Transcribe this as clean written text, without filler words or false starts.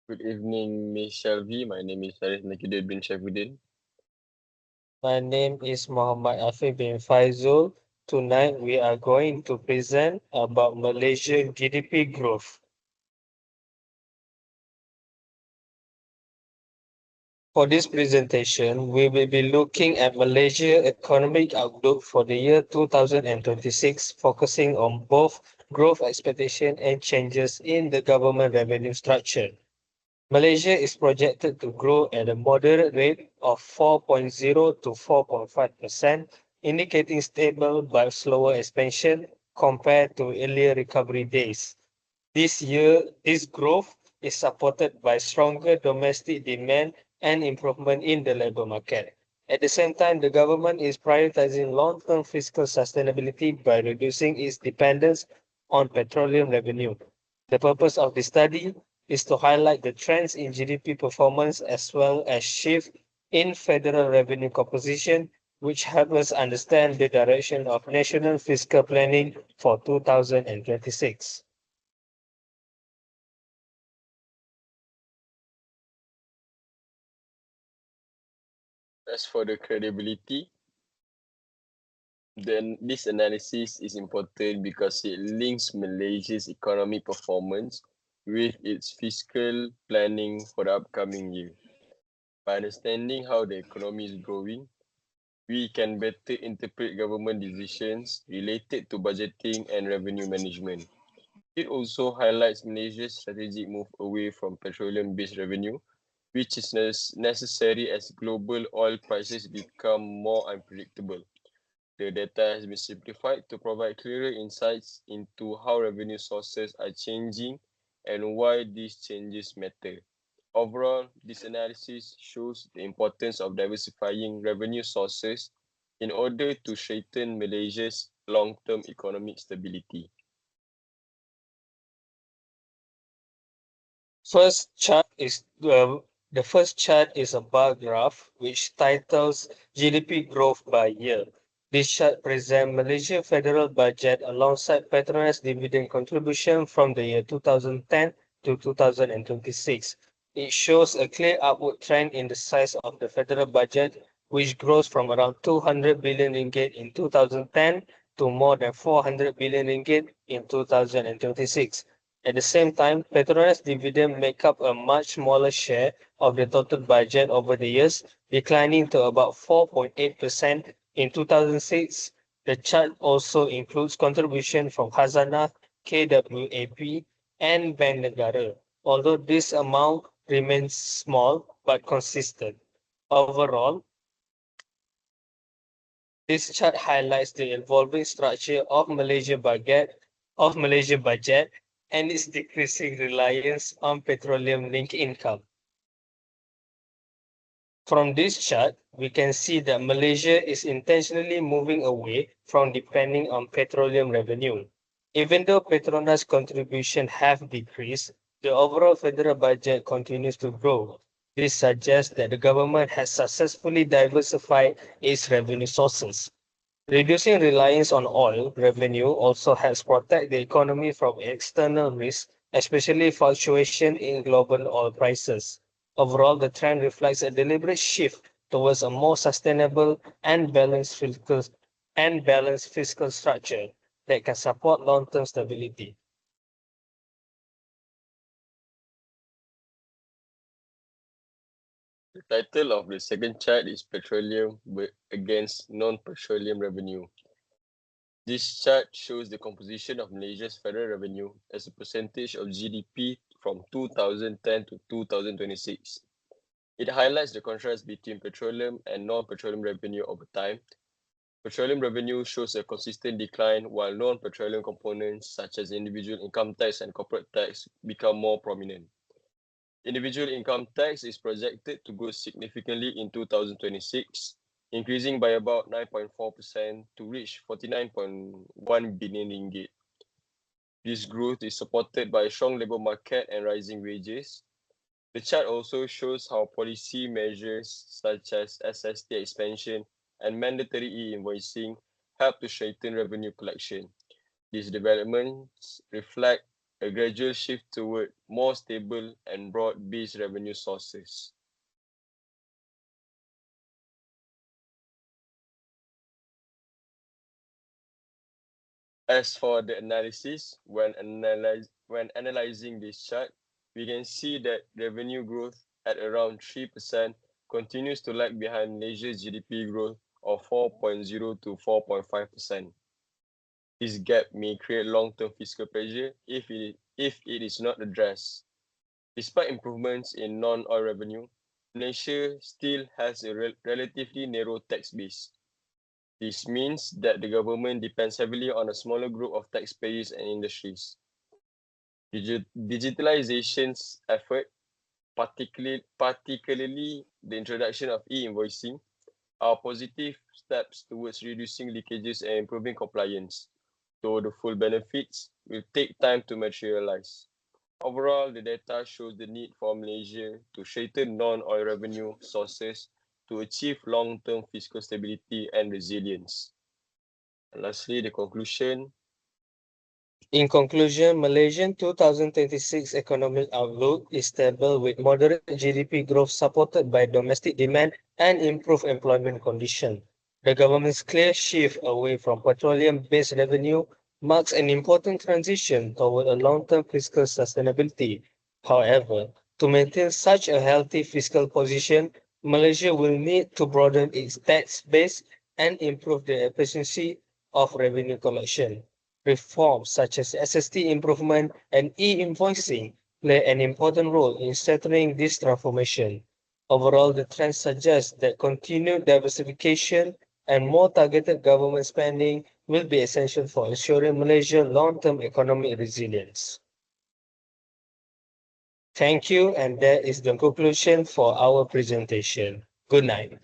Good evening, Ms. Shelby. My name is Harith Nakidud bin Shaifuddin. My name is Muhammad Afif bin Faizul. Tonight we are going to present about Malaysia GDP growth. For this presentation, we will be looking at Malaysia economic outlook for the year 2026, focusing on both growth expectation and changes in the government revenue structure. Malaysia is projected to grow at a moderate rate of 4.0 to 4.5%, indicating stable but slower expansion compared to earlier recovery days. This year, this growth is supported by stronger domestic demand and improvement in the labor market. At the same time, the government is prioritizing long-term fiscal sustainability by reducing its dependence on petroleum revenue. The purpose of the study is to highlight the trends in GDP performance as well as shift in federal revenue composition, which help us understand the direction of national fiscal planning for 2026. As for the credibility, then this analysis is important because it links Malaysia's economic performance with its fiscal planning for the upcoming year. By understanding how the economy is growing, we can better interpret government decisions related to budgeting and revenue management. It also highlights Malaysia's strategic move away from petroleum-based revenue, which is necessary as global oil prices become more unpredictable. The data has been simplified to provide clearer insights into how revenue sources are changing and why these changes matter. Overall, this analysis shows the importance of diversifying revenue sources in order to strengthen Malaysia's long-term economic stability. First chart is the first chart is a bar graph which titles GDP growth by year. This chart presents Malaysia federal budget alongside Petronas dividend contribution from the year 2010 to 2026. It shows a clear upward trend in the size of the federal budget, which grows from around 200 billion ringgit in 2010 to more than 400 billion ringgit in 2026. At the same time, Petronas dividend make up a much smaller share of the total budget over the years, declining to about 4.8% in 2006. The chart also includes contribution from Khazanah, KWAP, and Bank Negara, although this amount remains small but consistent. Overall, this chart highlights the evolving structure of Malaysia budget and its decreasing reliance on petroleum-linked income. From this chart, we can see that Malaysia is intentionally moving away from depending on petroleum revenue. Even though Petronas contribution have decreased, the overall federal budget continues to grow. This suggests that the government has successfully diversified its revenue sources. Reducing reliance on oil revenue also helps protect the economy from external risks, especially fluctuation in global oil prices. Overall, the trend reflects a deliberate shift towards a more sustainable and balanced fiscal structure that can support long-term stability. The title of the second chart is Petroleum against Non-Petroleum Revenue. This chart shows the composition of Malaysia's federal revenue as a percentage of GDP from 2010 to 2026. It highlights the contrast between petroleum and non-petroleum revenue over time. Petroleum revenue shows a consistent decline while non-petroleum components such as individual income tax and corporate tax become more prominent. Individual income tax is projected to grow significantly in 2026, increasing by about 9.4% to reach 49.1 billion ringgit. This growth is supported by a strong labor market and rising wages. The chart also shows how policy measures such as SST expansion and mandatory e-invoicing help to strengthen revenue collection. These developments reflect a gradual shift toward more stable and broad-based revenue sources. As for the analysis, when analyzing this chart, we can see that revenue growth at around 3% continues to lag behind Malaysia's GDP growth of 4.0 to 4.5%. This gap may create long-term fiscal pressure if it is not addressed. Despite improvements in non-oil revenue, Malaysia still has a relatively narrow tax base. This means that the government depends heavily on a smaller group of taxpayers and industries. Digitalization's effort, particularly the introduction of e-invoicing, are positive steps towards reducing leakages and improving compliance, though the full benefits will take time to materialize. Overall, the data shows the need for Malaysia to strengthen non-oil revenue sources to achieve long-term fiscal stability and resilience. And lastly, the conclusion. In conclusion, Malaysian 2026 economic outlook is stable with moderate GDP growth supported by domestic demand and improved employment conditions. The government's clear shift away from petroleum-based revenue marks an important transition toward a long-term fiscal sustainability. However, to maintain such a healthy fiscal position, Malaysia will need to broaden its tax base and improve the efficiency of revenue collection. Reforms such as SST improvement and e-invoicing play an important role in strengthening this transformation. Overall, the trend suggests that continued diversification and more targeted government spending will be essential for ensuring Malaysia's long-term economic resilience. Thank you, and that is the conclusion for our presentation. Good night.